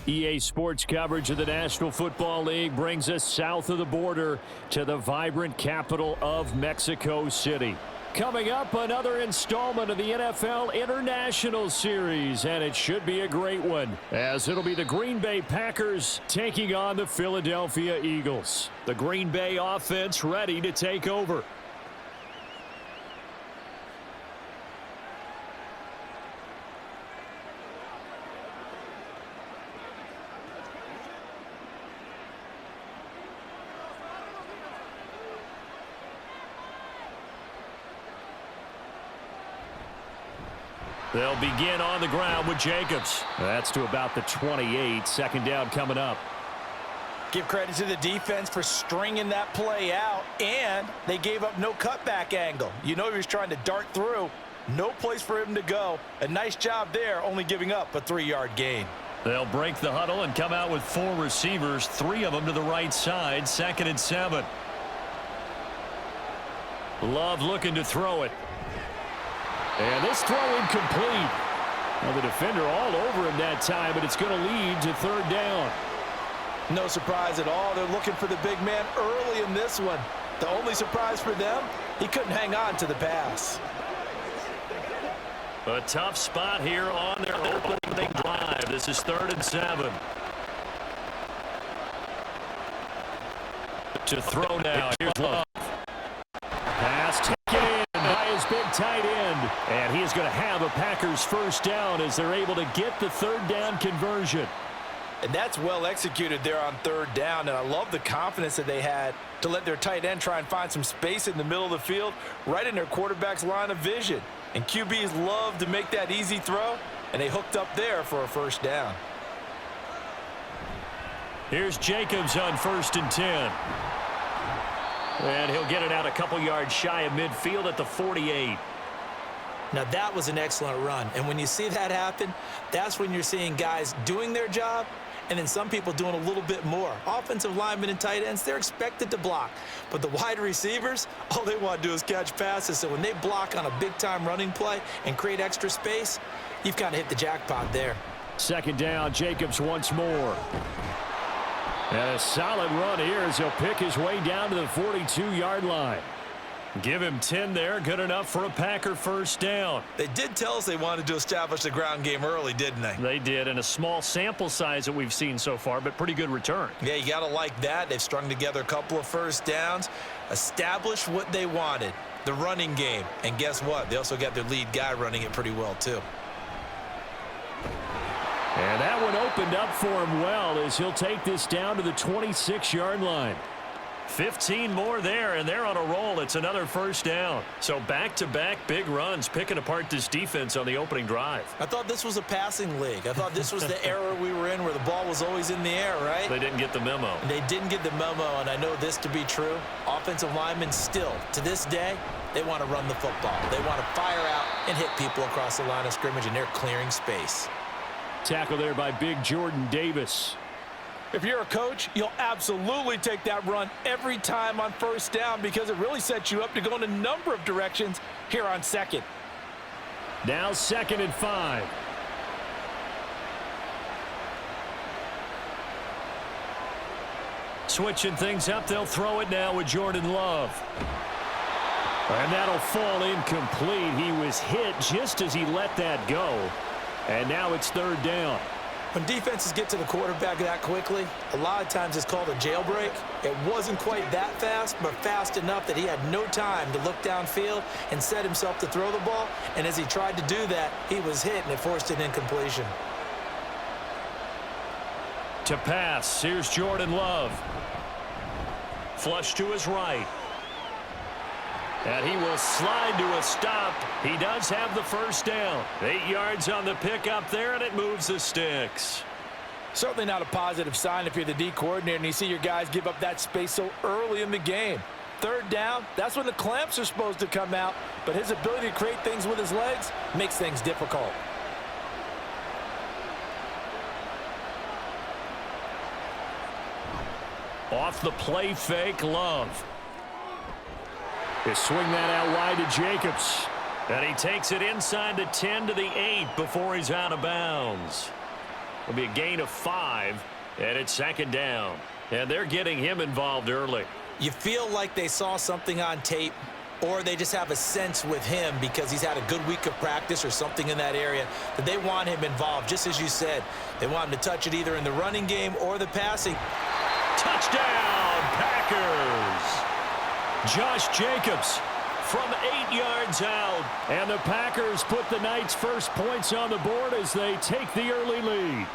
EA Sports coverage of the National Football League brings us south of the border to the vibrant capital of Mexico City. Coming up, another installment of the NFL International Series, and it should be a great one, as it'll be the Green Bay Packers taking on the Philadelphia Eagles. The Green Bay offense ready to take over. They'll begin on the ground with Jacobs. That's to about the 28. Second down coming up. Give credit to the defense for stringing that play out, and they gave up no cutback angle. You know he was trying to dart through. No place for him to go. A nice job there, only giving up a 3-yard gain. They'll break the huddle and come out with 4 receivers, 3 of them to the right side, 2nd and 7. Love looking to throw it. And this throw incomplete. Well, the defender all over him that time, but it's going to lead to 3rd down. No surprise at all. They're looking for the big man early in this one. The only surprise for them, he couldn't hang on to the pass. A tough spot here on their opening drive. This is 3rd and 7. To throw now. Here's Love. Pass taken in by his big tight end. And he is going to have a Packers first down as they're able to get the 3rd down conversion. And that's well executed there on 3rd down. And I love the confidence that they had to let their tight end try and find some space in the middle of the field, right in their quarterback's line of vision. And QBs love to make that easy throw, and they hooked up there for a first down. Here's Jacobs on 1st and 10. And he'll get it out a couple yards shy of midfield at the 48. Now that was an excellent run. And when you see that happen, that's when you're seeing guys doing their job and then some people doing a little bit more. Offensive linemen and tight ends, they're expected to block. But the wide receivers, all they want to do is catch passes. So when they block on a big-time running play and create extra space, you've kind of hit the jackpot there. 2nd down, Jacobs once more. And a solid run here as he'll pick his way down to the 42-yard line. Give him 10 there, good enough for a Packer first down. They did tell us they wanted to establish the ground game early, didn't they? They did, and a small sample size that we've seen so far, but pretty good return. Yeah, you got to like that. They've strung together a couple of first downs, established what they wanted, the running game. And guess what? They also got their lead guy running it pretty well, too. And that one opened up for him well as he'll take this down to the 26-yard line. 15 more there, and they're on a roll. It's another first down. So back-to-back big runs, picking apart this defense on the opening drive. I thought this was a passing league. I thought this was the era we were in where the ball was always in the air, right? They didn't get the memo. They didn't get the memo, and I know this to be true. Offensive linemen still, to this day, they want to run the football. They want to fire out and hit people across the line of scrimmage, and they're clearing space. Tackle there by big Jordan Davis. If you're a coach, you'll absolutely take that run every time on first down because it really sets you up to go in a number of directions here on 2nd. Now 2nd and 5. Switching things up, they'll throw it now with Jordan Love. And that'll fall incomplete. He was hit just as he let that go. And now it's 3rd down. When defenses get to the quarterback that quickly, a lot of times it's called a jailbreak. It wasn't quite that fast, but fast enough that he had no time to look downfield and set himself to throw the ball. And as he tried to do that, he was hit, and it forced an incompletion. To pass, here's Jordan Love. Flush to his right. And he will slide to a stop. He does have the first down. 8 yards on the pickup there, and it moves the sticks. Certainly not a positive sign if you're the D coordinator and you see your guys give up that space so early in the game. 3rd down, that's when the clamps are supposed to come out, but his ability to create things with his legs makes things difficult. Off the play fake, Love. They swing that out wide to Jacobs. And he takes it inside the 10 to the 8 before he's out of bounds. It'll be a gain of 5, and it's second down. And they're getting him involved early. You feel like they saw something on tape, or they just have a sense with him because he's had a good week of practice or something in that area that they want him involved. Just as you said, they want him to touch it either in the running game or the passing. Touchdown, Packers! Josh Jacobs from 8 yards out. And the Packers put the Knights' first points on the board as they take the early lead.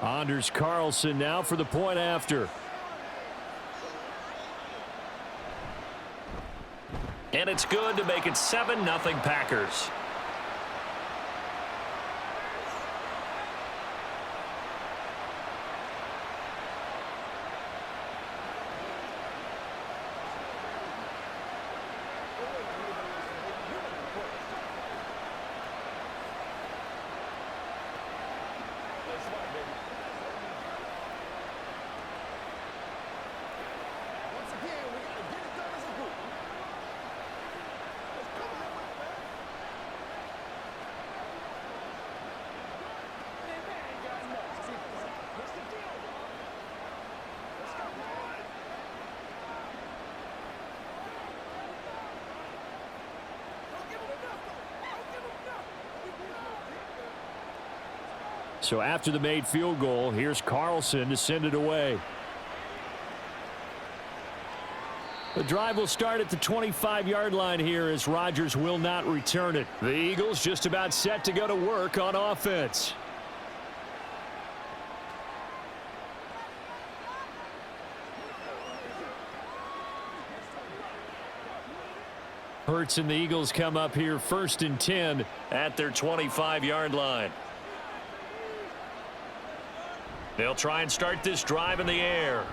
Anders Carlson now for the point after. And it's good to make it 7-0 Packers. So after the made field goal, here's Carlson to send it away. The drive will start at the 25-yard line here as Rodgers will not return it. The Eagles just about set to go to work on offense. Hurts and the Eagles come up here 1st and 10 at their 25-yard line. They'll try and start this drive in the air.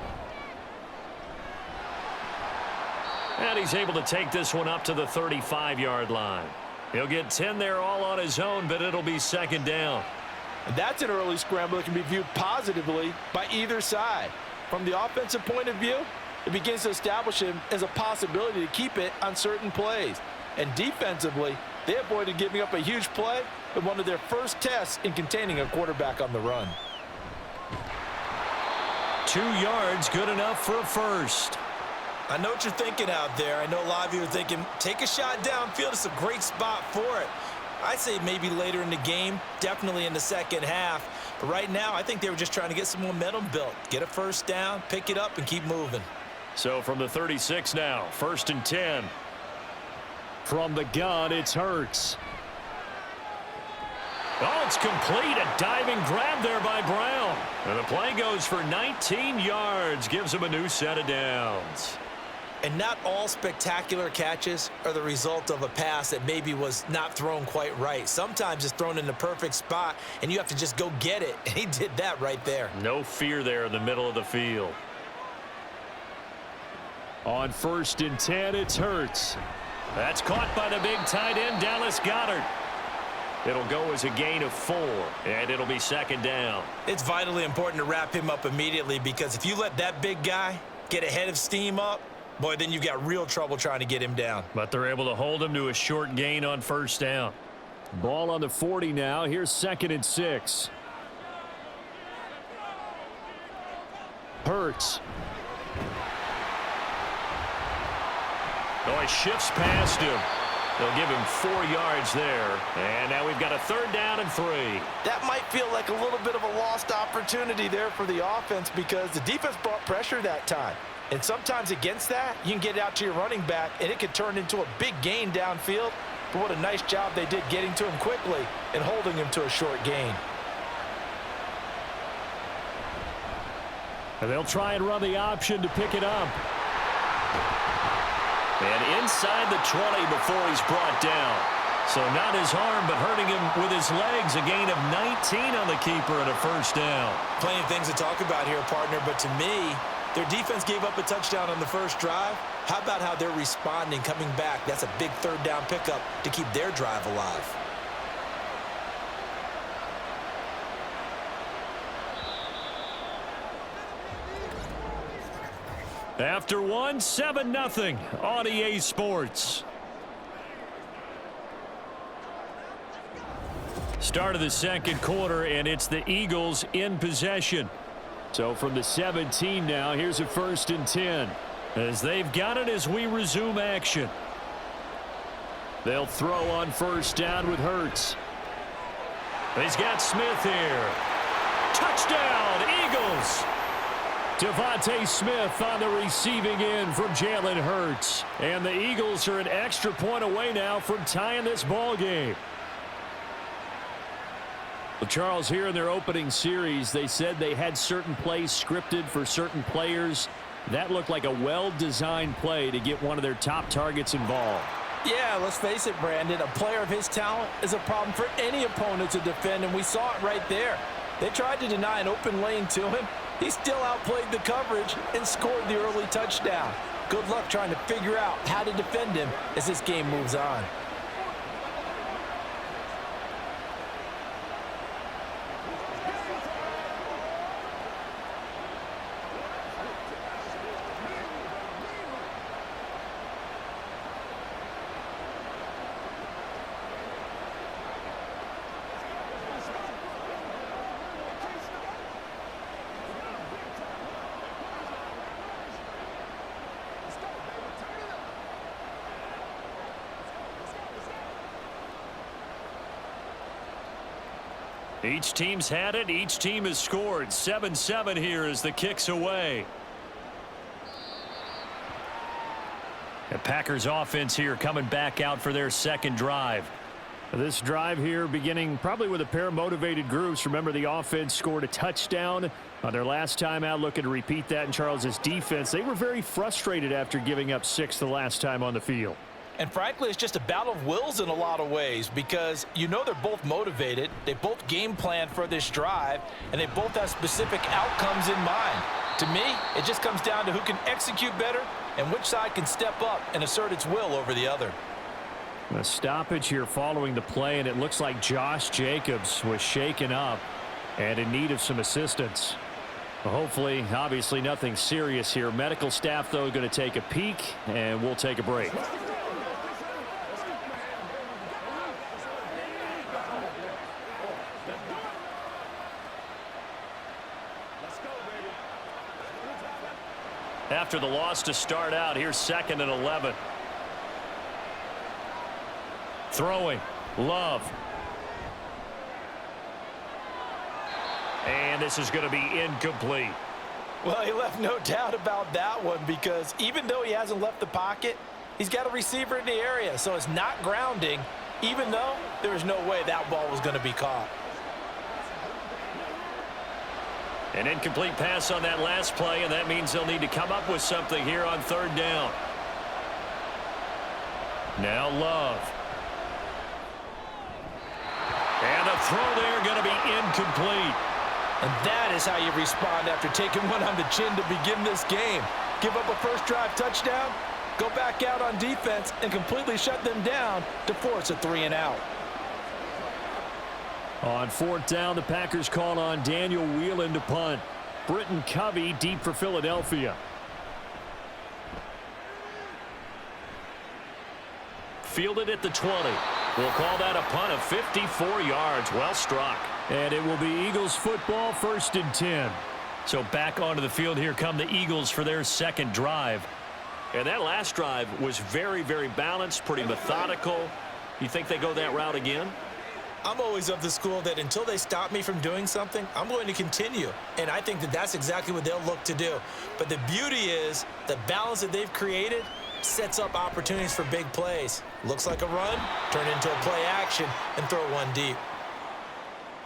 And he's able to take this one up to the 35-yard line. He'll get 10 there all on his own, but it'll be second down. And that's an early scramble that can be viewed positively by either side. From the offensive point of view, it begins to establish him as a possibility to keep it on certain plays. And defensively, they avoided giving up a huge play in one of their first tests in containing a quarterback on the run. 2 yards, good enough for a first. I know what you're thinking out there. I know a lot of you are thinking, take a shot downfield. It's a great spot for it. I'd say maybe later in the game, definitely in the second half. But right now, I think they were just trying to get some momentum built. Get a first down, pick it up, and keep moving. So from the 36 now, 1st and 10. From the gun, it's Hurts. Oh, it's complete. A diving grab there by Brown. And the play goes for 19 yards. Gives him a new set of downs. And not all spectacular catches are the result of a pass that maybe was not thrown quite right. Sometimes it's thrown in the perfect spot, and you have to just go get it. And he did that right there. No fear there in the middle of the field. On 1st and 10, it's Hurts. That's caught by the big tight end, Dallas Goedert. It'll go as a gain of 4, and it'll be second down. It's vitally important to wrap him up immediately because if you let that big guy get ahead of steam up, boy, then you've got real trouble trying to get him down. But they're able to hold him to a short gain on 1st down. Ball on the 40 now. Here's 2nd and 6. Hurts. Oh, he shifts past him. They'll give him 4 yards there. And now we've got a 3rd down and 3. That might feel like a little bit of a lost opportunity there for the offense because the defense brought pressure that time. And sometimes against that, you can get out to your running back, and it could turn into a big gain downfield. But what a nice job they did getting to him quickly and holding him to a short gain. And they'll try and run the option to pick it up. And inside the 20 before he's brought down. So not his arm, but hurting him with his legs. A gain of 19 on the keeper and a 1st down. Plenty of things to talk about here, partner, but to me, their defense gave up a touchdown on the first drive. How about how they're responding, coming back? That's a big 3rd down pickup to keep their drive alive. After one, 7-0 on EA Sports. Start of the second quarter, and it's the Eagles in possession. So from the 17 now, here's a 1st and 10. As they've got it as we resume action. They'll throw on 1st down with Hurts. He's got Smith here. Touchdown, Eagles! Devontae Smith on the receiving end from Jalen Hurts. And the Eagles are an extra point away now from tying this ball game. Well, Charles, here in their opening series, they said they had certain plays scripted for certain players. That looked like a well-designed play to get one of their top targets involved. Yeah, let's face it, Brandon. A player of his talent is a problem for any opponent to defend, and we saw it right there. They tried to deny an open lane to him. He still outplayed the coverage and scored the early touchdown. Good luck trying to figure out how to defend him as this game moves on. Each team's had it. Each team has scored. 7-7 here as the kick's away. The Packers offense here coming back out for their second drive. This drive here beginning probably with a pair of motivated groups. Remember, the offense scored a touchdown on their last time out, looking to repeat that in Charles's defense. They were very frustrated after giving up 6 the last time on the field. And frankly, it's just a battle of wills in a lot of ways because you know they're both motivated. They both game plan for this drive, and they both have specific outcomes in mind. To me, it just comes down to who can execute better and which side can step up and assert its will over the other. A stoppage here following the play, and it looks like Josh Jacobs was shaken up and in need of some assistance. Well, hopefully, obviously nothing serious here. Medical staff, though, going to take a peek, and we'll take a break. After the loss to start out, here's 2nd and 11. Throwing. Love. And this is going to be incomplete. Well, he left no doubt about that one because even though he hasn't left the pocket, he's got a receiver in the area, so it's not grounding, even though there was no way that ball was going to be caught. An incomplete pass on that last play, and that means they'll need to come up with something here on 3rd down. Now Love. And the throw there going to be incomplete. And that is how you respond after taking one on the chin to begin this game. Give up a first drive touchdown, go back out on defense, and completely shut them down to force a 3-and-out. On 4th down, the Packers call on Daniel Whelan to punt. Britton Covey deep for Philadelphia. Fielded at the 20. We'll call that a punt of 54 yards. Well struck. And it will be Eagles football, 1st and 10. So back onto the field here come the Eagles for their second drive. And that last drive was very, very balanced, pretty methodical. You think they go that route again? I'm always of the school that until they stop me from doing something, I'm going to continue. And I think that that's exactly what they'll look to do. But the beauty is the balance that they've created sets up opportunities for big plays. Looks like a run, turn into a play action, and throw one deep.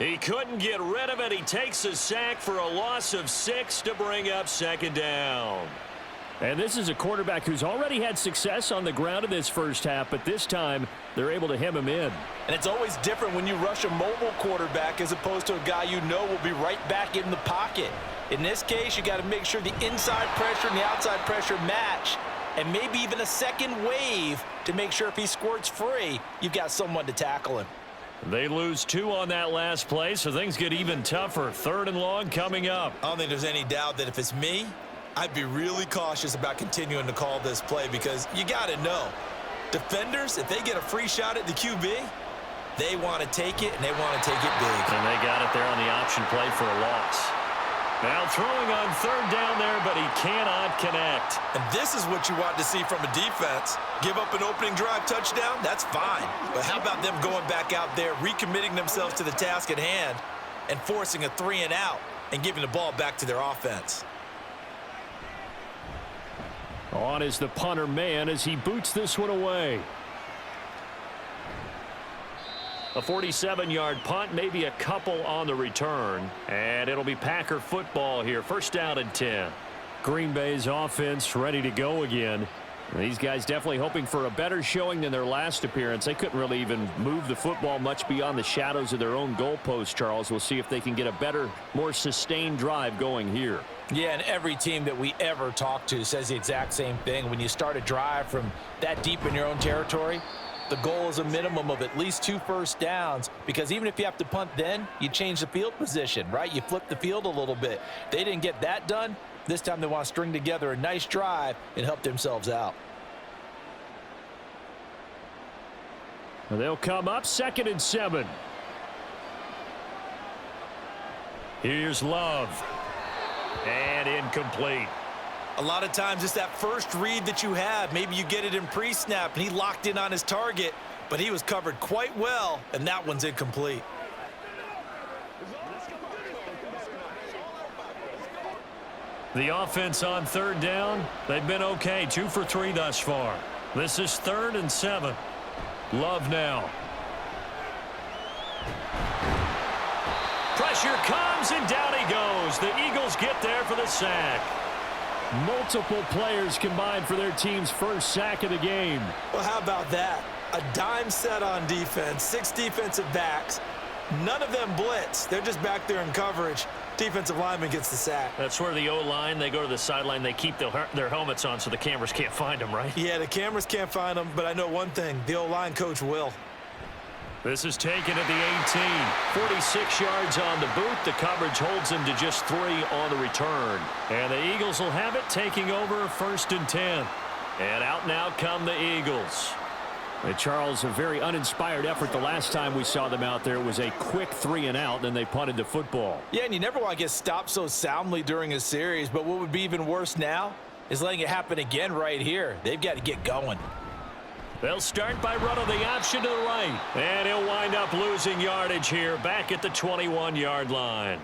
He couldn't get rid of it. He takes a sack for a loss of 6 to bring up 2nd down. And this is a quarterback who's already had success on the ground in this first half, but this time they're able to hem him in. And it's always different when you rush a mobile quarterback as opposed to a guy you know will be right back in the pocket. In this case, you got to make sure the inside pressure and the outside pressure match, and maybe even a second wave to make sure if he squirts free, you've got someone to tackle him. They lose 2 on that last play, so things get even tougher. 3rd and long coming up. I don't think there's any doubt that if it's me, I'd be really cautious about continuing to call this play because you got to know, defenders, if they get a free shot at the QB, they want to take it, and they want to take it big. And they got it there on the option play for a loss. Now throwing on third down there, but he cannot connect. And this is what you want to see from a defense. Give up an opening drive touchdown, that's fine. But how about them going back out there, recommitting themselves to the task at hand, and forcing a 3-and-out and giving the ball back to their offense? On is the punter man as he boots this one away. A 47-yard punt, maybe a couple on the return. And it'll be Packer football here. First down and 10. Green Bay's offense ready to go again. These guys definitely hoping for a better showing than their last appearance. They couldn't really even move the football much beyond the shadows of their own goalpost, Charles. We'll see if they can get a better, more sustained drive going here. Yeah, and every team that we ever talk to says the exact same thing. When you start a drive from that deep in your own territory, the goal is a minimum of at least 2 first downs, because even if you have to punt then, you change the field position, right? You flip the field a little bit. They didn't get that done. This time they want to string together a nice drive and help themselves out. They'll come up 2nd and 7. Here's Love. And incomplete. A lot of times it's that first read that you have. Maybe you get it in pre-snap, and he locked in on his target, but he was covered quite well, and that one's incomplete. The offense on third down, they've been okay. 2 for 3 thus far. This is 3rd and 7. Love now. Pressure comes, and down he goes. The Eagles get there for the sack. Multiple players combined for their team's first sack of the game. Well, how about that? A dime set on defense, 6 defensive backs. None of them blitz. They're just back there in coverage. Defensive lineman gets the sack. That's where the O-line, they go to the sideline, they keep their helmets on so the cameras can't find them, right? Yeah, the cameras can't find them, but I know one thing. The O-line coach will. This is taken at the 18. 46 yards on the boot. The coverage holds him to just 3 on the return. And the Eagles will have it, taking over 1st and 10. And out now come the Eagles. Charles, a very uninspired effort the last time we saw them out there. It was a quick 3-and-out, then they punted the football. Yeah, and you never want to get stopped so soundly during a series, but what would be even worse now is letting it happen again right here. They've got to get going. They'll start by running the option to the right. And he'll wind up losing yardage here back at the 21-yard line.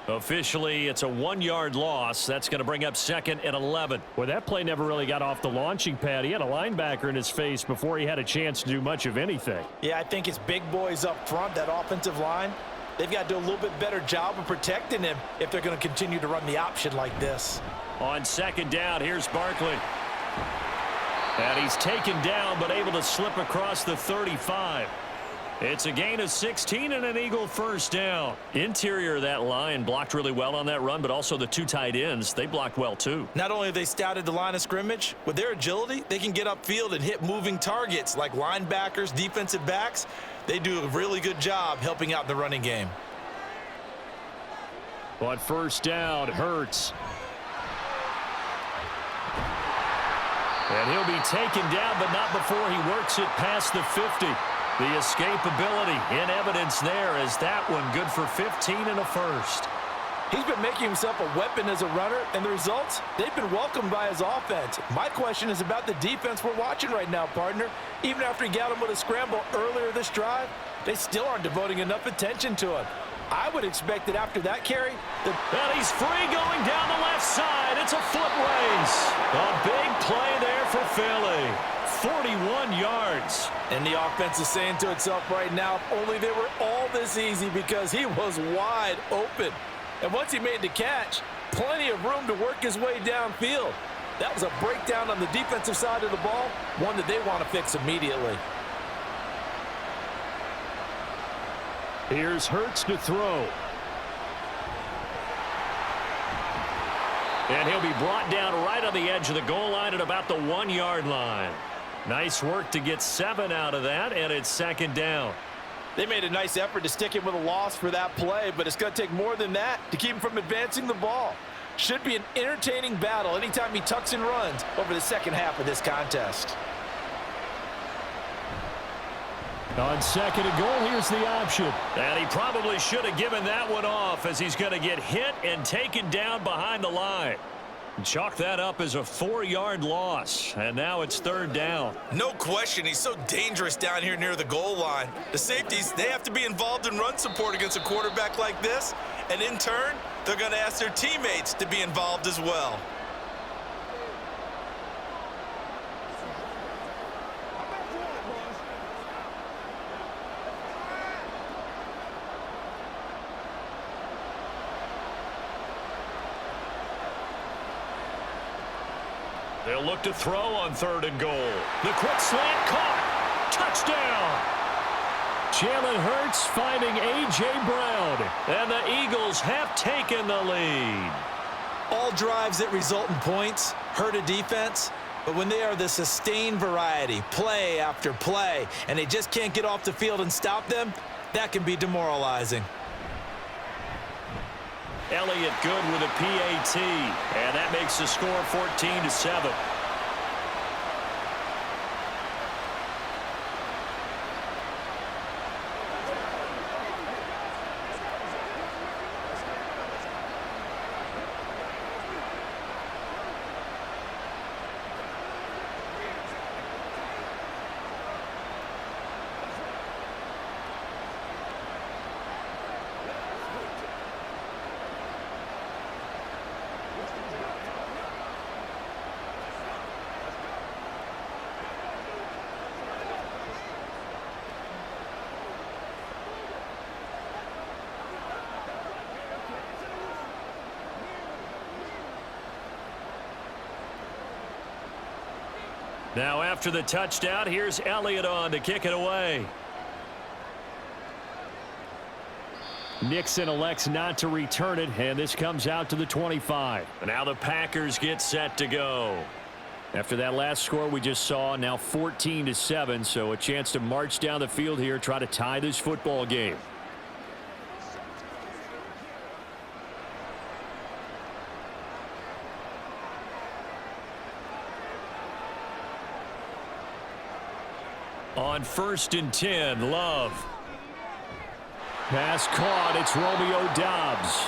Officially, it's a 1-yard loss. That's going to bring up 2nd and 11. Well, that play never really got off the launching pad. He had a linebacker in his face before he had a chance to do much of anything. Yeah, I think it's big boys up front, that offensive line. They've got to do a little bit better job of protecting him if they're going to continue to run the option like this. On 2nd down, here's Barkley. And he's taken down but able to slip across the 35. It's a gain of 16 and an Eagle first down. Interior of that line blocked really well on that run, but also the 2 tight ends, they blocked well too. Not only have they scouted the line of scrimmage, with their agility, they can get upfield and hit moving targets like linebackers, defensive backs. They do a really good job helping out the running game. On first down, Hurts. And he'll be taken down, but not before he works it past the 50. The escapability in evidence there as that one good for 15 and a first. He's been making himself a weapon as a runner, and the results, they've been welcomed by his offense. My question is about the defense we're watching right now, partner. Even after he got him with a scramble earlier this drive, they still aren't devoting enough attention to him. I would expect that after that carry, and he's free going down the left side. It's a foot race. A big play there for Philly. 41 yards. And the offense is saying to itself right now, if only they were all this easy, because he was wide open. And once he made the catch, plenty of room to work his way downfield. That was a breakdown on the defensive side of the ball, one that they want to fix immediately. Here's Hurts to throw. And he'll be brought down right on the edge of the goal line at about the 1-yard line. Nice work to get 7 out of that, and it's 2nd down. They made a nice effort to stick him with a loss for that play, but it's going to take more than that to keep him from advancing the ball. Should be an entertaining battle anytime he tucks and runs over the second half of this contest. On second and goal, here's the option. And he probably should have given that one off, as he's going to get hit and taken down behind the line. Chalk that up as a 4-yard loss, and now it's third down. No question, he's so dangerous down here near the goal line. The safeties, they have to be involved in run support against a quarterback like this, and in turn, they're going to ask their teammates to be involved as well. They'll look to throw on third and goal. The quick slant caught. Touchdown. Jalen Hurts finding A.J. Brown. And the Eagles have taken the lead. All drives that result in points hurt a defense, but when they are the sustained variety, play after play, and they just can't get off the field and stop them, that can be demoralizing. Elliott good with a PAT, and that makes the score 14-7. Now after the touchdown, here's Elliott on to kick it away. Nixon elects not to return it, and this comes out to the 25. And now the Packers get set to go. After that last score we just saw, now 14-7, so a chance to march down the field here, try to tie this football game. On 1st and 10, Love. Pass caught. It's Romeo Doubs.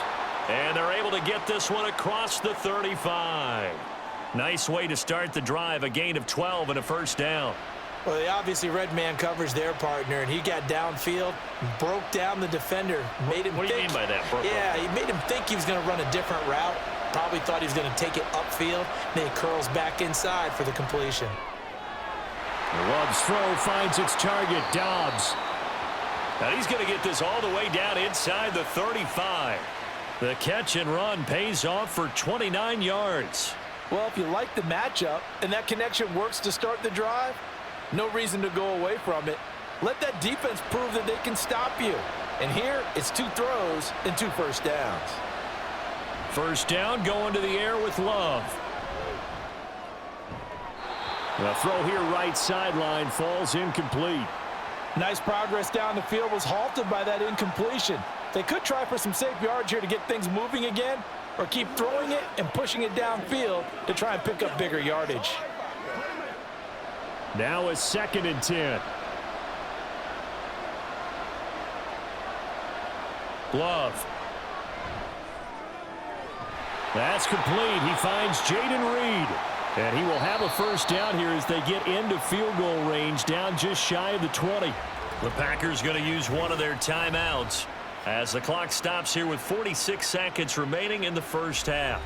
And they're able to get this one across the 35. Nice way to start the drive, a gain of 12 and a first down. Well, they obviously red man coverage their partner, and he got downfield, broke down the defender, made him What do you mean by that? Yeah, he made him think he was going to run a different route. Probably thought he was going to take it upfield. Then he curls back inside for the completion. Love's throw finds its target, Doubs. Now he's going to get this all the way down inside the 35. The catch and run pays off for 29 yards. Well, if you like the matchup and that connection works to start the drive, no reason to go away from it. Let that defense prove that they can stop you. And here, it's 2 throws and 2 first downs. First down going to the air with Love. The throw here right sideline falls incomplete. Nice progress down the field was halted by that incompletion. They could try for some safe yards here to get things moving again, or keep throwing it and pushing it downfield to try and pick up bigger yardage. Now a 2nd and 10. Love. That's complete. He finds Jaden Reed. And he will have a first down here as they get into field goal range, down just shy of the 20. The Packers going to use one of their timeouts as the clock stops here with 46 seconds remaining in the first half.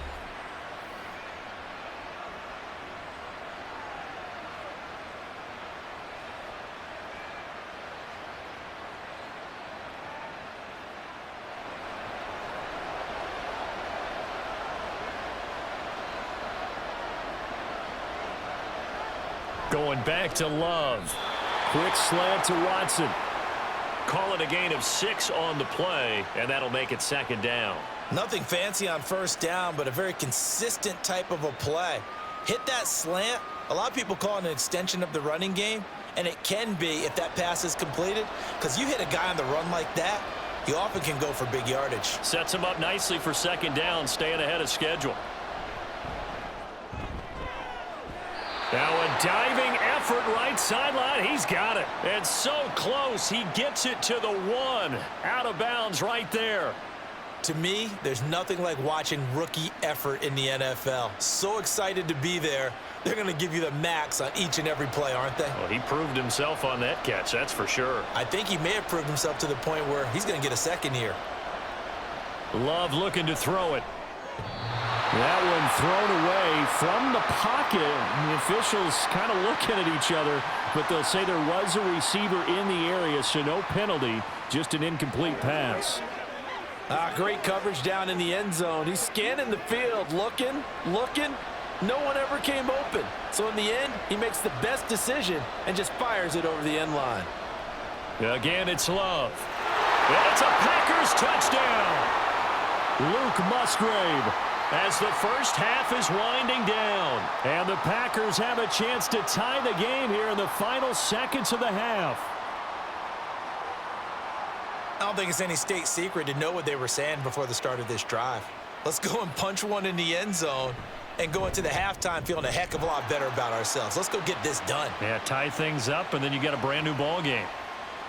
Going back to Love. Quick slant to Watson. Call it a gain of 6 on the play, and that'll make it 2nd down. Nothing fancy on first down, but a very consistent type of a play. Hit that slant. A lot of people call it an extension of the running game, and it can be if that pass is completed, because you hit a guy on the run like that, you often can go for big yardage. Sets him up nicely for second down, staying ahead of schedule. Now a diving effort right sideline. He's got it. And so close. He gets it to the 1. Out of bounds right there. To me, there's nothing like watching rookie effort in the NFL. So excited to be there. They're going to give you the max on each and every play, aren't they? Well, he proved himself on that catch, that's for sure. I think he may have proved himself to the point where he's going to get a second here. Love looking to throw it. That one thrown away from the pocket. The officials kind of looking at each other, but they'll say there was a receiver in the area, so no penalty, just an incomplete pass. Great coverage down in the end zone. He's scanning the field, looking. No one ever came open. So in the end, he makes the best decision and just fires it over the end line. Again, it's Love. And it's a Packers touchdown. Luke Musgrave. As the first half is winding down. And the Packers have a chance to tie the game here in the final seconds of the half. I don't think it's any state secret to know what they were saying before the start of this drive. Let's go and punch one in the end zone and go into the halftime feeling a heck of a lot better about ourselves. Let's go get this done. Yeah, tie things up, and then you get a brand new ball game.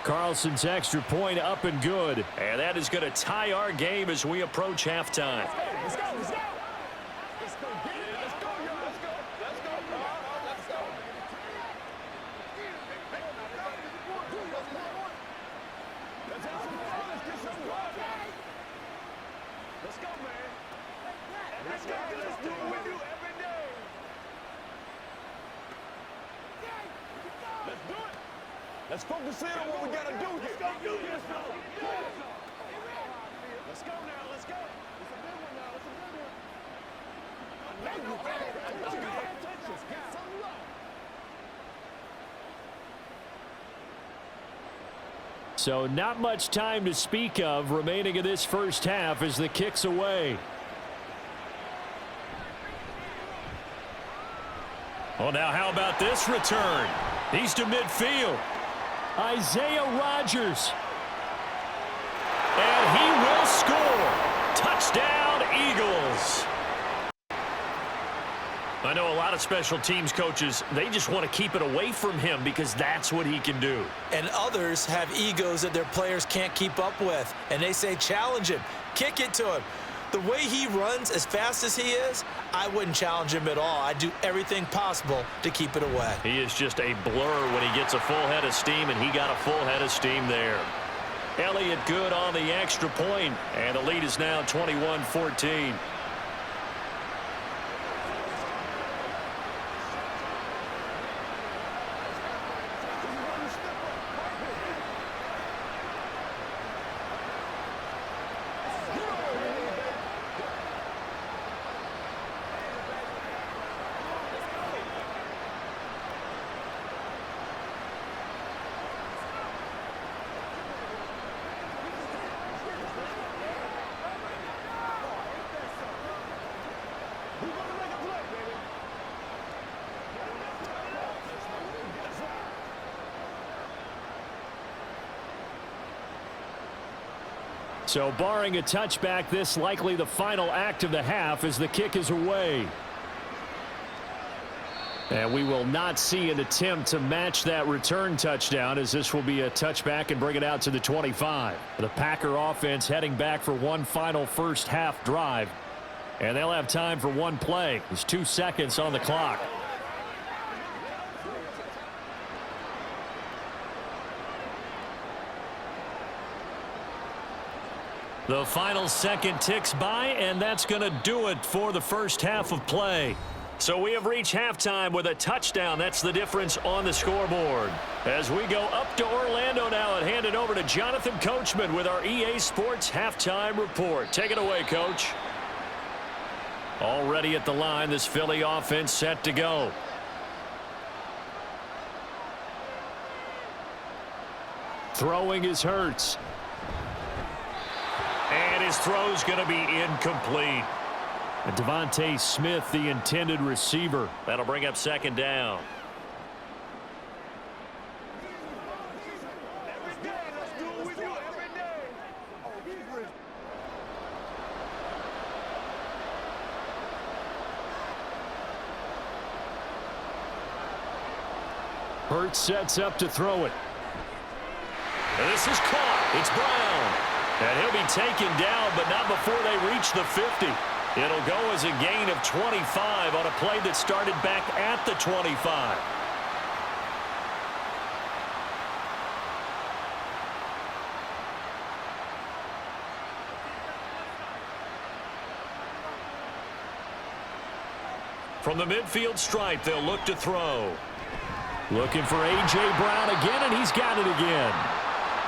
Carlson's extra point up and good. And that is going to tie our game as we approach halftime. Let's go. Let's focus in on what we got to do here. Let's go now. Let's go. It's a good one now. It's a good one. Let's go. So not much time to speak of remaining in this first half as the kick's away. Well, now how about this return? He's to midfield. Isaiah Rodgers. And he will score. Touchdown, Eagles. I know a lot of special teams coaches, they just want to keep it away from him because that's what he can do. And others have egos that their players can't keep up with. And they say, challenge him. Kick it to him. The way he runs as fast as he is, I wouldn't challenge him at all. I'd do everything possible to keep it away. He is just a blur when he gets a full head of steam, and he got a full head of steam there. Elliott good on the extra point, and the lead is now 21-14. So barring a touchback, this likely the final act of the half as the kick is away. And we will not see an attempt to match that return touchdown, as this will be a touchback and bring it out to the 25. The Packer offense heading back for one final first half drive. And they'll have time for one play. There's 2 seconds on the clock. The final second ticks by, and that's going to do it for the first half of play. So we have reached halftime with a touchdown. That's the difference on the scoreboard. As we go up to Orlando now and hand it over to Jonathan Coachman with our EA Sports Halftime Report. Take it away, Coach. Already at the line, this Philly offense set to go. Throwing is Hurts. And his throw's going to be incomplete. And Devontae Smith, the intended receiver. That'll bring up second down. Every day, let's do it with you every day. Hurts sets up to throw it. And this is caught. It's Brown. And he'll be taken down, but not before they reach the 50. It'll go as a gain of 25 on a play that started back at the 25. From the midfield stripe, they'll look to throw. Looking for A.J. Brown again, and he's got it again.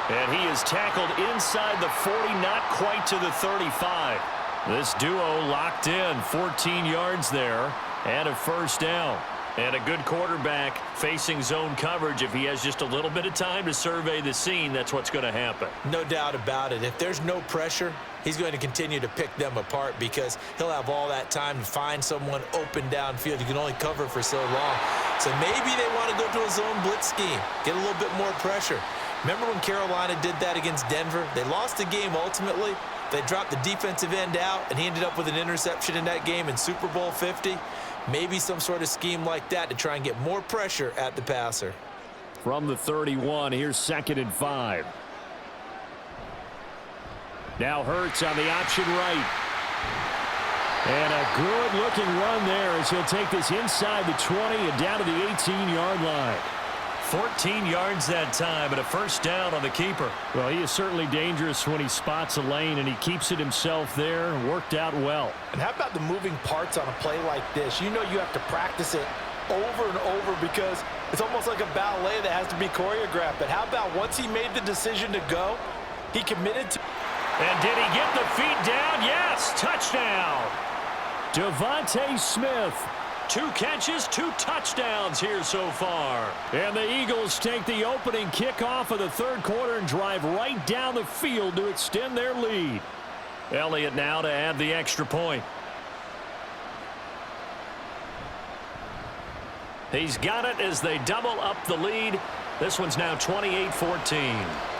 And he is tackled inside the 40, not quite to the 35. This duo locked in, 14 yards there, and a first down. And a good quarterback facing zone coverage. If he has just a little bit of time to survey the scene, that's what's going to happen. No doubt about it. If there's no pressure, he's going to continue to pick them apart because he'll have all that time to find someone open downfield. You can only cover for so long. So maybe they want to go to a zone blitz scheme, get a little bit more pressure. Remember when Carolina did that against Denver? They lost the game ultimately. They dropped the defensive end out, and he ended up with an interception in that game in Super Bowl 50. Maybe some sort of scheme like that to try and get more pressure at the passer. From the 31, here's 2nd and 5. Now Hurts on the option right. And a good-looking run there as he'll take this inside the 20 and down to the 18-yard line. 14 yards that time and a first down on the keeper. Well, he is certainly dangerous when he spots a lane, and he keeps it himself there and worked out well. And how about the moving parts on a play like this? You know you have to practice it over and over because it's almost like a ballet that has to be choreographed. But how about once he made the decision to go, he committed to... And did he get the feet down? Yes, touchdown. Devontae Smith. 2 catches, 2 touchdowns here so far. And the Eagles take the opening kickoff of the third quarter and drive right down the field to extend their lead. Elliott now to add the extra point. He's got it as they double up the lead. This one's now 28-14.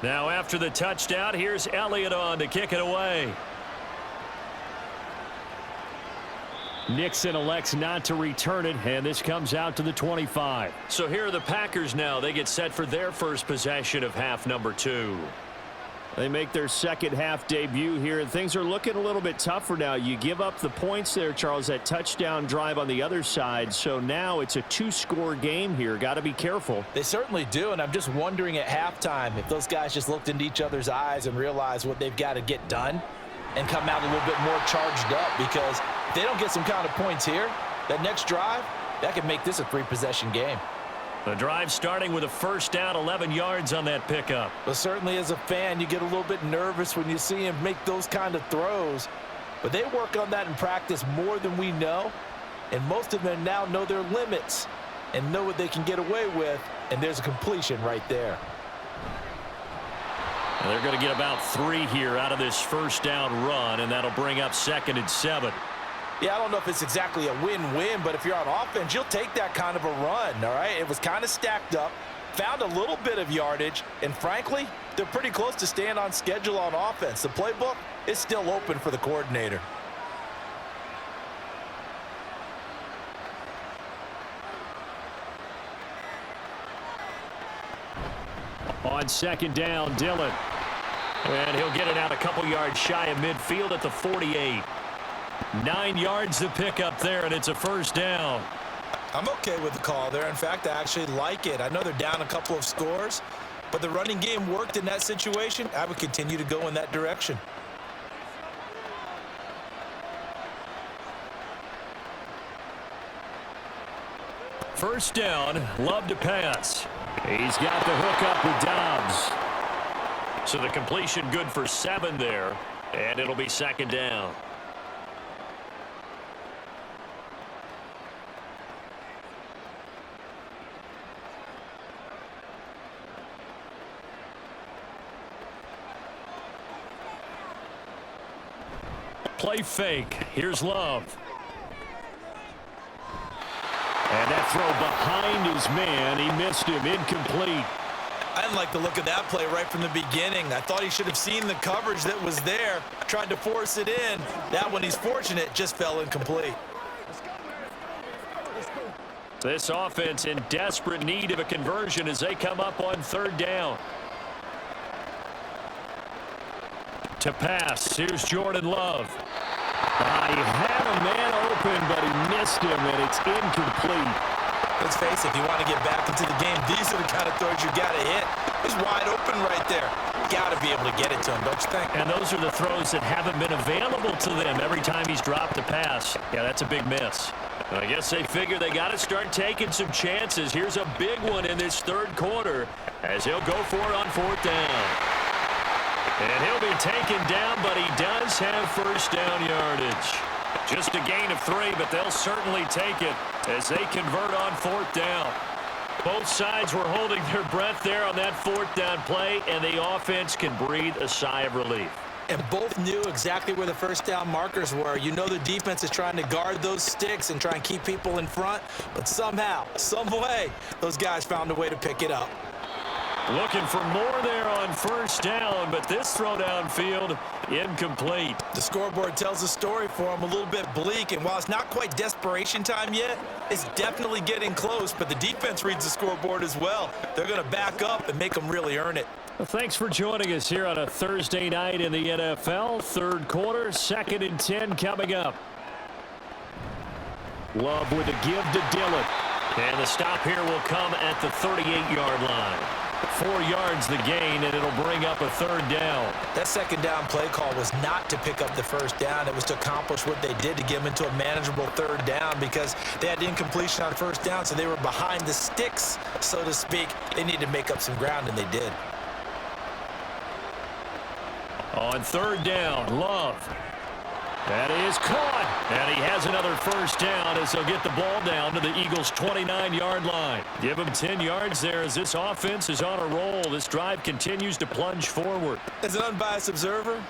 Now after the touchdown, here's Elliott on to kick it away. Nixon elects not to return it, and this comes out to the 25. So here are the Packers now. They get set for their first possession of half number 2. They make their second half debut here, and things are looking a little bit tougher now. You give up the points there, Charles, that touchdown drive on the other side. So now it's a 2-score game here. Got to be careful. They certainly do, and I'm just wondering at halftime if those guys just looked into each other's eyes and realized what they've got to get done and come out a little bit more charged up, because if they don't get some kind of points here, that next drive, that could make this a 3-possession game. The drive starting with a first down, 11 yards on that pickup. But certainly as a fan, you get a little bit nervous when you see him make those kind of throws. But they work on that in practice more than we know. And most of them now know their limits and know what they can get away with. And there's a completion right there. And they're going to get about 3 here out of this first down run, and that'll bring up 2nd and 7. Yeah, I don't know if it's exactly a win-win, but if you're on offense, you'll take that kind of a run, all right? It was kind of stacked up, found a little bit of yardage, and frankly, they're pretty close to staying on schedule on offense. The playbook is still open for the coordinator. On 2nd down, Dillon. And he'll get it out a couple yards shy of midfield at the 48. 9 yards to pick up there, and it's a first down. I'm okay with the call there. In fact, I actually like it. I know they're down a couple of scores, but the running game worked in that situation. I would continue to go in that direction. first down. Love to pass. He's got the hook up with Dobbs. So the completion good for 7 there, and it'll be second down. Play fake. Here's Love. And that throw behind his man. He missed him. Incomplete. I didn't like the look of that play right from the beginning. I thought he should have seen the coverage that was there, tried to force it in. That one, he's fortunate, just fell incomplete. This offense in desperate need of a conversion as they come up on third down. To pass, here's Jordan Love. He had a man open, but he missed him, and it's incomplete. Let's face it, if you want to get back into the game, these are the kind of throws you got to hit. He's wide open right there. Got to be able to get it to him, don't you think? And those are the throws that haven't been available to them every time he's dropped a pass. Yeah, that's a big miss. I guess they figure they got to start taking some chances. Here's a big one in this third quarter as he'll go for it on fourth down. And he'll be taken down, but he does have first down yardage. Just a gain of 3, but they'll certainly take it as they convert on fourth down. Both sides were holding their breath there on that fourth down play, and the offense can breathe a sigh of relief. And both knew exactly where the first down markers were. You know the defense is trying to guard those sticks and try and keep people in front, but somehow, some way, those guys found a way to pick it up. Looking for more there on first down, but this throw downfield incomplete. The scoreboard tells a story for him, a little bit bleak, and while it's not quite desperation time yet, it's definitely getting close, but the defense reads the scoreboard as well. They're going to back up and make them really earn it. Well, thanks for joining us here on a Thursday night in the NFL. Third quarter, 2nd and 10 coming up. Love with a give to Dillon. And the stop here will come at the 38-yard line. 4 yards the gain, and it'll bring up a third down. That second down play call was not to pick up the first down. It was to accomplish what they did to get them into a manageable third down because they had incompletion on first down, so they were behind the sticks, so to speak. They needed to make up some ground, and they did. On third down, Love. That is caught, and he has another first down as he'll get the ball down to the Eagles' 29-yard line. Give him 10 yards there as this offense is on a roll. This drive continues to plunge forward. As an unbiased observer,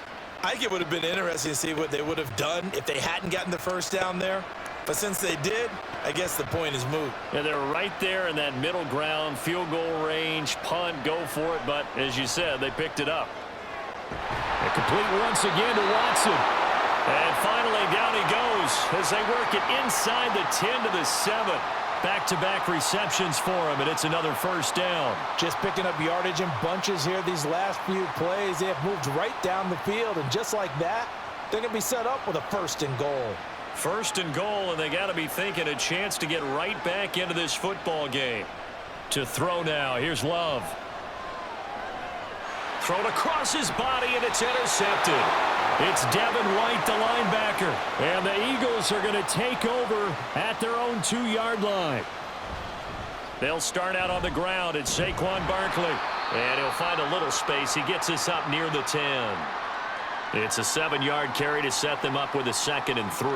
I think it would have been interesting to see what they would have done if they hadn't gotten the first down there. But since they did, I guess the point is moot. Yeah, they're right there in that middle ground, field goal range, punt, go for it. But as you said, they picked it up. A complete once again to Watson. And finally, down he goes as they work it inside the 10 to the 7. Back-to-back receptions for him, and it's another first down. Just picking up yardage in bunches here these last few plays. They have moved right down the field, and just like that, they're going to be set up with a 1st and goal. 1st and goal, and they got to be thinking a chance to get right back into this football game. To throw now, here's Love. Thrown across his body, and it's intercepted. It's Devin White, the linebacker. And the Eagles are going to take over at their own 2-yard line. They'll start out on the ground. It's Saquon Barkley. And he'll find a little space. He gets us up near the 10. It's a 7-yard carry to set them up with a 2nd and 3.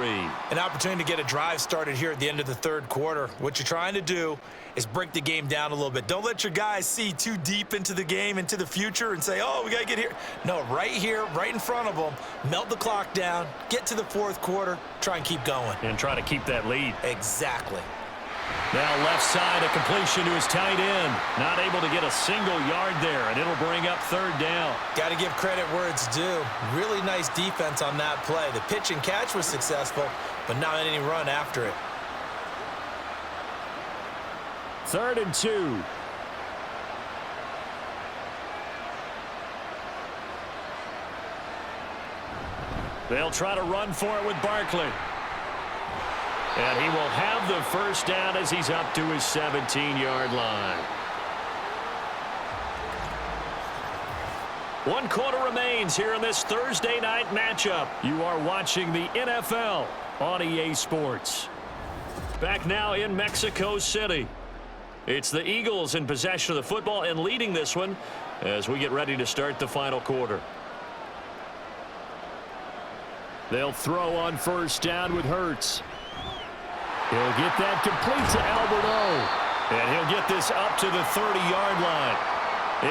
An opportunity to get a drive started here at the end of the third quarter. What you're trying to do is break the game down a little bit. Don't let your guys see too deep into the game, into the future, and say, oh, we got to get here. No, right here, right in front of them, melt the clock down, get to the fourth quarter, try and keep going. And try to keep that lead. Exactly. Now left side, a completion to his tight end. Not able to get a single yard there, and it'll bring up third down. Got to give credit where it's due. Really nice defense on that play. The pitch and catch was successful, but not any run after it. 3rd and 2. They'll try to run for it with Barkley. And he will have the first down as he's up to his 17-yard line. 1 quarter remains here in this Thursday night matchup. You are watching the NFL on EA Sports. Back now in Mexico City. It's the Eagles in possession of the football and leading this one as we get ready to start the final quarter. They'll throw on first down with Hurts. He'll get that complete to Alberto. And he'll get this up to the 30-yard line.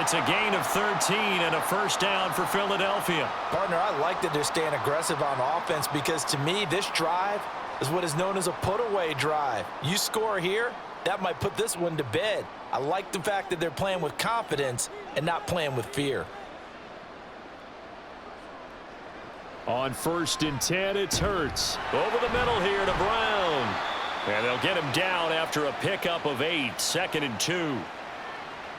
It's a gain of 13 and a first down for Philadelphia. Partner, I like that they're staying aggressive on offense because to me, this drive is what is known as a put-away drive. You score here, that might put this one to bed. I like the fact that they're playing with confidence and not playing with fear. On 1st and 10, it's Hurts. Over the middle here to Brown. And they'll get him down after a pickup of 8, 2nd and 2.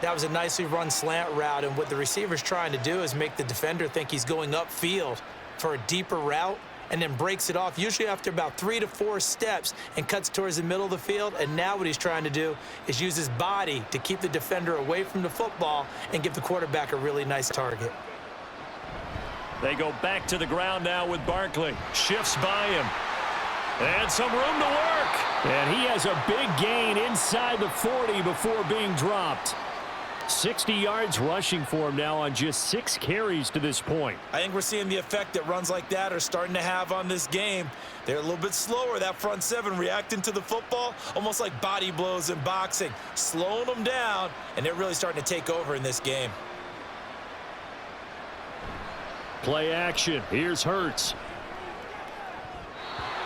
That was a nicely run slant route, and what the receiver's trying to do is make the defender think he's going upfield for a deeper route and then breaks it off, usually after about 3 to 4 steps, and cuts towards the middle of the field. And now what he's trying to do is use his body to keep the defender away from the football and give the quarterback a really nice target. They go back to the ground now with Barkley. Shifts by him. And some room to work. And he has a big gain inside the 40 before being dropped. 60 yards rushing for him now on just 6 carries to this point. I think we're seeing the effect that runs like that are starting to have on this game. They're a little bit slower, that front seven, reacting to the football, almost like body blows in boxing, slowing them down, and they're really starting to take over in this game. Play action. Here's Hurts.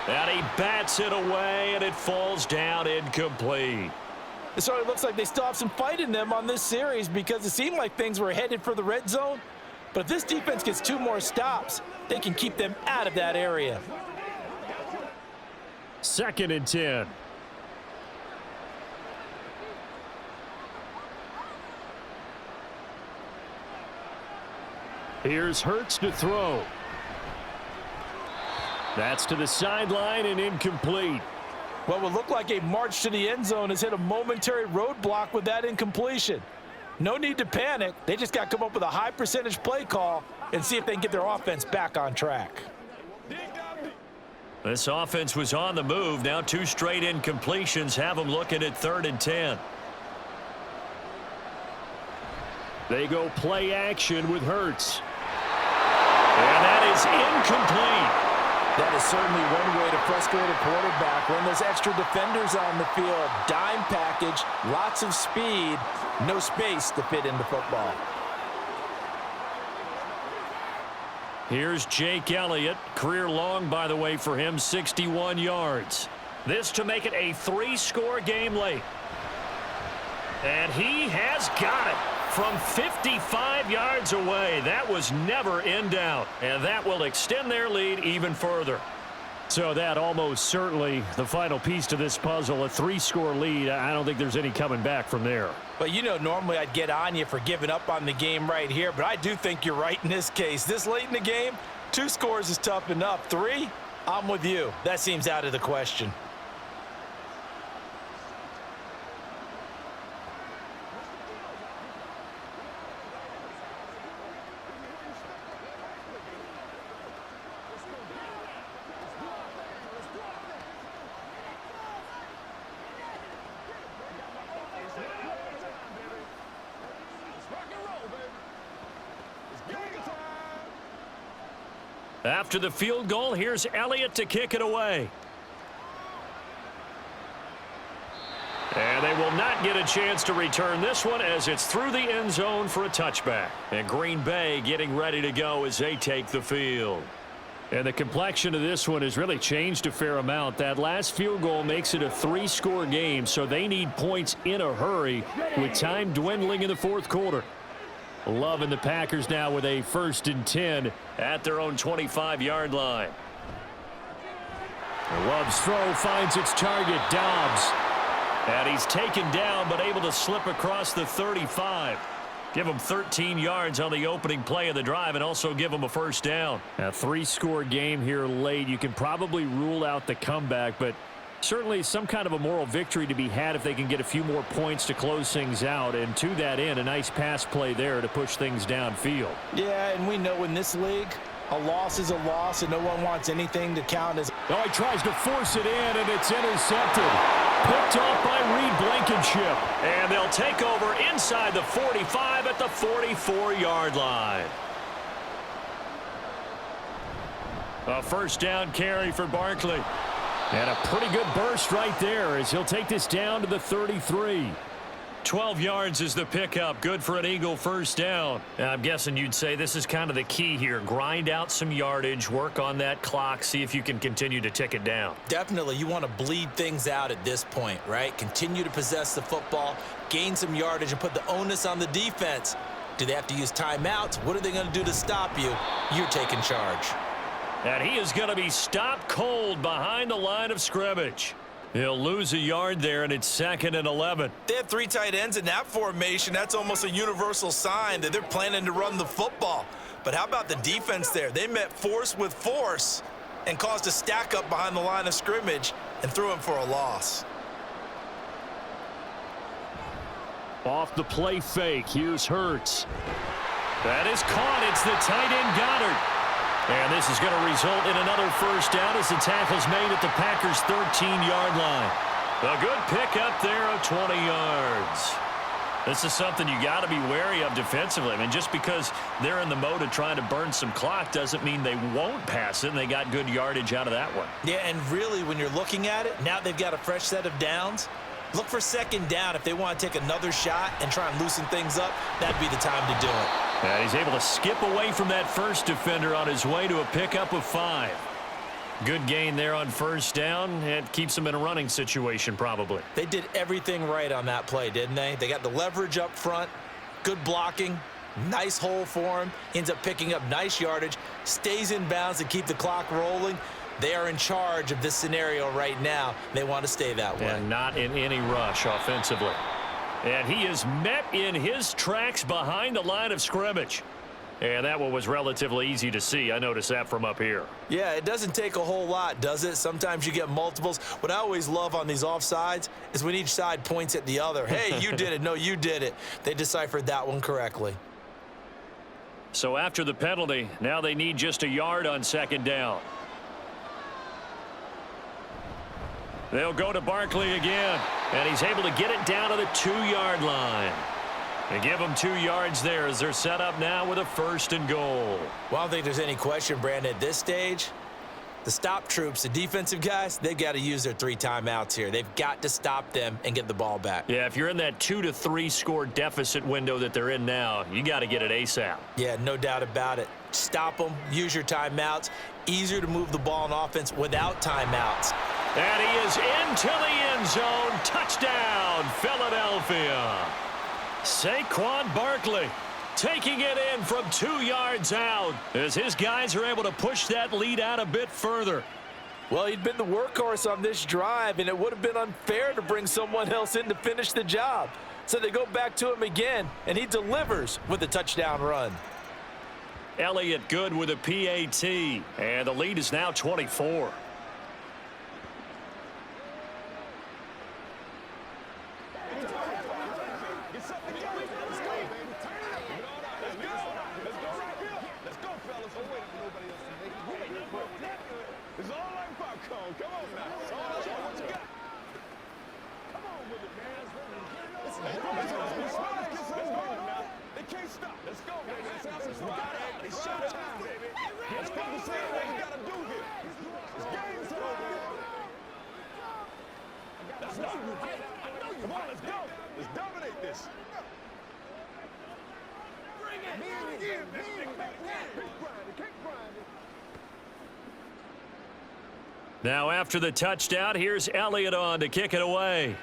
And he bats it away, and it falls down incomplete. It certainly looks like they still have some fight in them on this series because it seemed like things were headed for the red zone. But if this defense gets 2 more stops, they can keep them out of that area. 2nd and 10. Here's Hurts to throw. That's to the sideline and incomplete. What would look like a march to the end zone has hit a momentary roadblock with that incompletion. No need to panic. They just got to come up with a high percentage play call and see if they can get their offense back on track. This offense was on the move. Now 2 straight incompletions have them looking at 3rd and 10. They go play action with Hurts. And that is incomplete. That is certainly one way to frustrate a quarterback. When there's extra defenders on the field, dime package, lots of speed, no space to fit into football. Here's Jake Elliott. Career long, by the way, for him, 61 yards. This to make it a 3-score game late. And he has got it from 55 yards away. That was never in doubt. And that will extend their lead even further. So that almost certainly the final piece to this puzzle, a 3-score lead. I don't think there's any coming back from there. But you know, normally I'd get on you for giving up on the game right here, but I do think you're right in this case. This late in the game, 2 scores is tough enough. 3, I'm with you. That seems out of the question. After the field goal, here's Elliott to kick it away. And they will not get a chance to return this one as it's through the end zone for a touchback. And Green Bay getting ready to go as they take the field. And the complexion of this one has really changed a fair amount. That last field goal makes it a 3-score game, so they need points in a hurry with time dwindling in the 4th quarter. Love and the Packers now with a 1st and 10 at their own 25-yard line. Love's throw finds its target, Dobbs. And he's taken down but able to slip across the 35. Give him 13 yards on the opening play of the drive and also give him a first down. A 3-score game here late. You can probably rule out the comeback, but certainly some kind of a moral victory to be had if they can get a few more points to close things out. And to that end, a nice pass play there to push things downfield. Yeah, and we know in this league, A loss is a loss, and no one wants anything to count as... Oh, he tries to force it in, and it's intercepted. Picked off by Reed Blankenship. And they'll take over inside the 45 at the 44-yard line. A first down carry for Barkley. And a pretty good burst right there as he'll take this down to the 33. 12 yards is the pickup. Good for an Eagle first down. I'm guessing you'd say this is kind of the key here. Grind out some yardage, work on that clock, see if you can continue to tick it down. Definitely, you want to bleed things out at this point, right? Continue to possess the football, gain some yardage, and put the onus on the defense. Do they have to use timeouts? What are they going to do to stop you? You're taking charge. And he is going to be stopped cold behind the line of scrimmage. He'll lose a yard there, and it's 2nd and 11. They have 3 tight ends in that formation. That's almost a universal sign that they're planning to run the football. But how about the defense there? They met force with force and caused a stack up behind the line of scrimmage and threw him for a loss. Off the play fake, here's Hurts. That is caught. It's the tight end Goddard. And this is going to result in another first down as the tackle's made at the Packers' 13-yard line. A good pickup there of 20 yards. This is something you got to be wary of defensively. I mean, just because they're in the mode of trying to burn some clock doesn't mean they won't pass it, and they got good yardage out of that one. Yeah, and really, when you're looking at it, now they've got a fresh set of downs. Look for 2nd down. If they want to take another shot and try and loosen things up, that'd be the time to do it. And he's able to skip away from that first defender on his way to a pickup of 5. Good gain there on first down. It keeps them in a running situation probably. They did everything right on that play, didn't they? They got the leverage up front, good blocking, nice hole for him, ends up picking up nice yardage, stays in bounds to keep the clock rolling. They are in charge of this scenario right now. They want to stay that way. And not in any rush offensively. And he is met in his tracks behind the line of scrimmage. And that one was relatively easy to see. I noticed that from up here. Yeah, it doesn't take a whole lot, does it? Sometimes you get multiples. What I always love on these offsides is when each side points at the other. Hey, you did it. No, you did it. They deciphered that one correctly. So after the penalty, now they need just a yard on 2nd down. They'll go to Barkley again, and he's able to get it down to the 2-yard line. They give them 2 yards there as they're set up now with a 1st and goal. Well, I don't think there's any question, Brandon, at this stage. The stop troops, the defensive guys, they've got to use their 3 timeouts here. They've got to stop them and get the ball back. Yeah, if you're in that 2 to 3 score deficit window that they're in now, you got to get it ASAP. Yeah, no doubt about it. Stop them, use your timeouts. Easier to move the ball on offense without timeouts. And he is into the end zone. Touchdown, Philadelphia. Saquon Barkley taking it in from 2 yards out as his guys are able to push that lead out a bit further. Well, he'd been the workhorse on this drive, and it would have been unfair to bring someone else in to finish the job. So they go back to him again, and he delivers with a touchdown run. Elliott good with a PAT, and the lead is now 24. Come on, let's go. Let's dominate this. Bring it. Now after the touchdown, here's Elliott on to kick it away.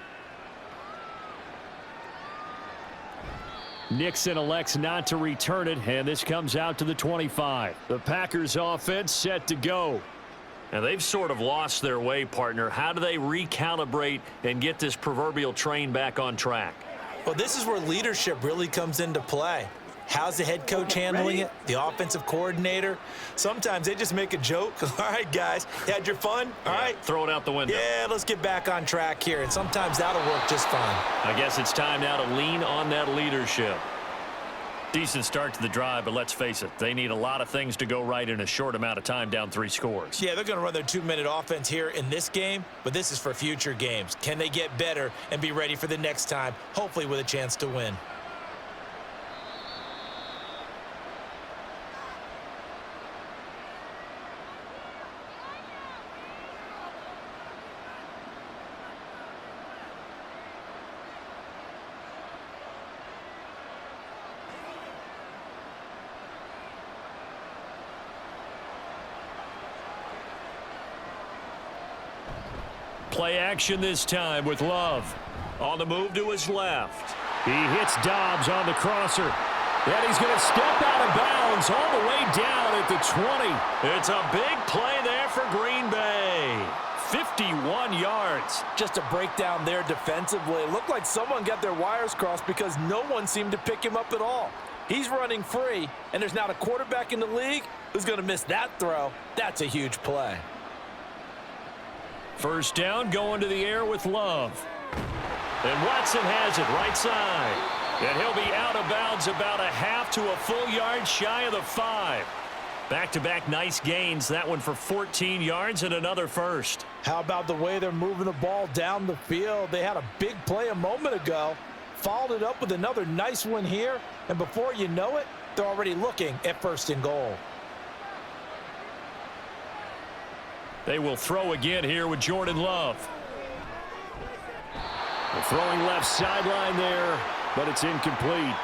Nixon elects not to return it, and this comes out to the 25. The Packers offense set to go. And they've sort of lost their way, partner. How do they recalibrate and get this proverbial train back on track? Well, this is where leadership really comes into play. How's the head coach handling it? The offensive coordinator? Sometimes they just make a joke. All right, guys, you had your fun? All right. Throw it out the window. Yeah, let's get back on track here. And sometimes that'll work just fine. I guess it's time now to lean on that leadership. Decent start to the drive, but let's face it, they need a lot of things to go right in a short amount of time, down 3 scores. Yeah, they're going to run their 2-minute offense here in this game, but this is for future games. Can they get better and be ready for the next time, hopefully with a chance to win? Play action this time with Love. On the move to his left. He hits Dobbs on the crosser. And he's going to step out of bounds all the way down at the 20. It's a big play there for Green Bay. 51 yards. Just a breakdown there defensively. It looked like someone got their wires crossed because no one seemed to pick him up at all. He's running free, and there's not a quarterback in the league who's going to miss that throw. That's a huge play. First down, going to the air with Love. And Watson has it right side. And he'll be out of bounds about a half to a full yard shy of the 5. Back-to-back nice gains. That one for 14 yards and another first. How about the way they're moving the ball down the field? They had a big play a moment ago. Followed it up with another nice one here. And before you know it, they're already looking at 1st and goal. They will throw again here with Jordan Love. The throwing left sideline there, but it's incomplete.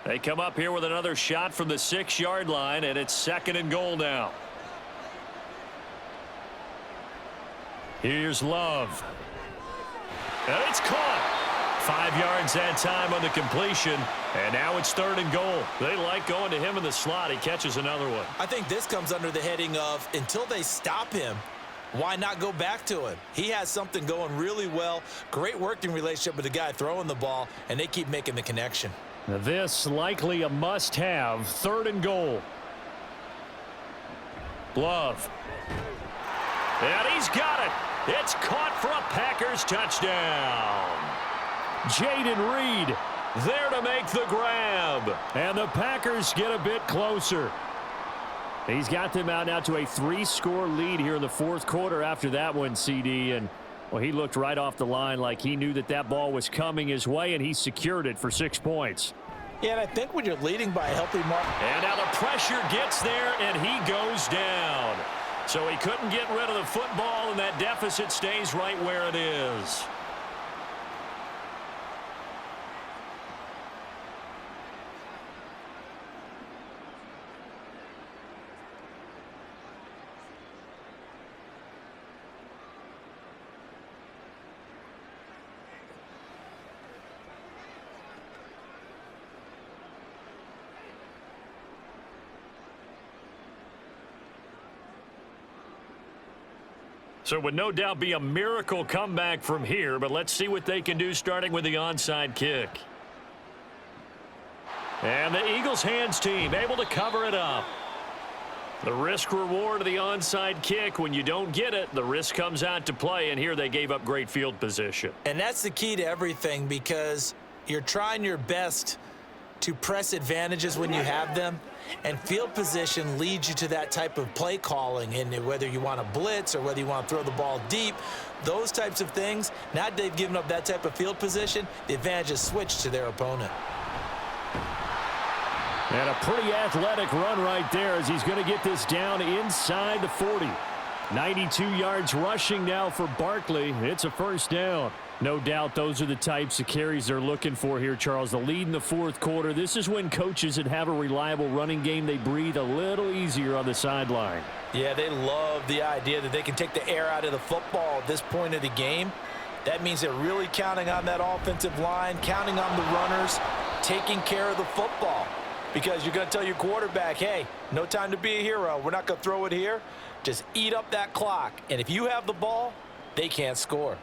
They come up here with another shot from the 6-yard line, and it's 2nd and goal now. Here's Love. And it's caught. 5 yards that time on the completion. And now it's 3rd and goal. They like going to him in the slot. He catches another one. I think this comes under the heading of until they stop him, why not go back to him? He has something going really well. Great working relationship with the guy throwing the ball, and they keep making the connection. Now this likely a must-have. 3rd and goal. Love. And he's got it. It's caught for a Packers touchdown. Jaden Reed there to make the grab. And the Packers get a bit closer. He's got them out now to a 3-score lead here in the 4th quarter after that one, CD. And, well, he looked right off the line like he knew that that ball was coming his way, and he secured it for 6 points. Yeah, and I think when you're leading by a healthy margin. And now the pressure gets there, and he goes down. So he couldn't get rid of the football, and that deficit stays right where it is. So it would no doubt be a miracle comeback from here, but let's see what they can do starting with the onside kick. And the Eagles hands team able to cover it up. The risk reward of the onside kick, when you don't get it, the risk comes out to play, and here they gave up great field position. And that's the key to everything, because you're trying your best to press advantages when you have them, and field position leads you to that type of play calling, and whether you want to blitz or whether you want to throw the ball deep, those types of things. Now that they've given up that type of field position, the advantage is switched to their opponent. And a pretty athletic run right there as he's going to get this down inside the 40. 92 yards rushing now for Barkley. It's a 1st down. No doubt those are the types of carries they're looking for here, Charles. The lead in the 4th quarter. This is when coaches that have a reliable running game, they breathe a little easier on the sideline. Yeah, they love the idea that they can take the air out of the football at this point of the game. That means they're really counting on that offensive line, counting on the runners, taking care of the football. Because you're going to tell your quarterback, hey, no time to be a hero. We're not going to throw it here. Just eat up that clock. And if you have the ball, they can't score.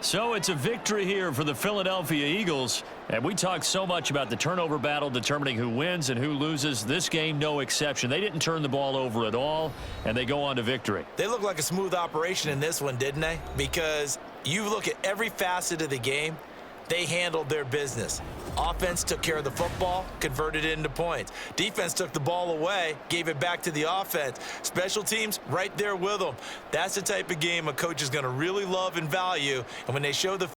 So it's a victory here for the Philadelphia Eagles. And we talk so much about the turnover battle determining who wins and who loses. This game, no exception. They didn't turn the ball over at all, and they go on to victory. They look like a smooth operation in this one, didn't they? Because you look at every facet of the game, they handled their business. Offense took care of the football, converted it into points. Defense took the ball away, gave it back to the offense. Special teams, right there with them. That's the type of game a coach is going to really love and value. And when they show the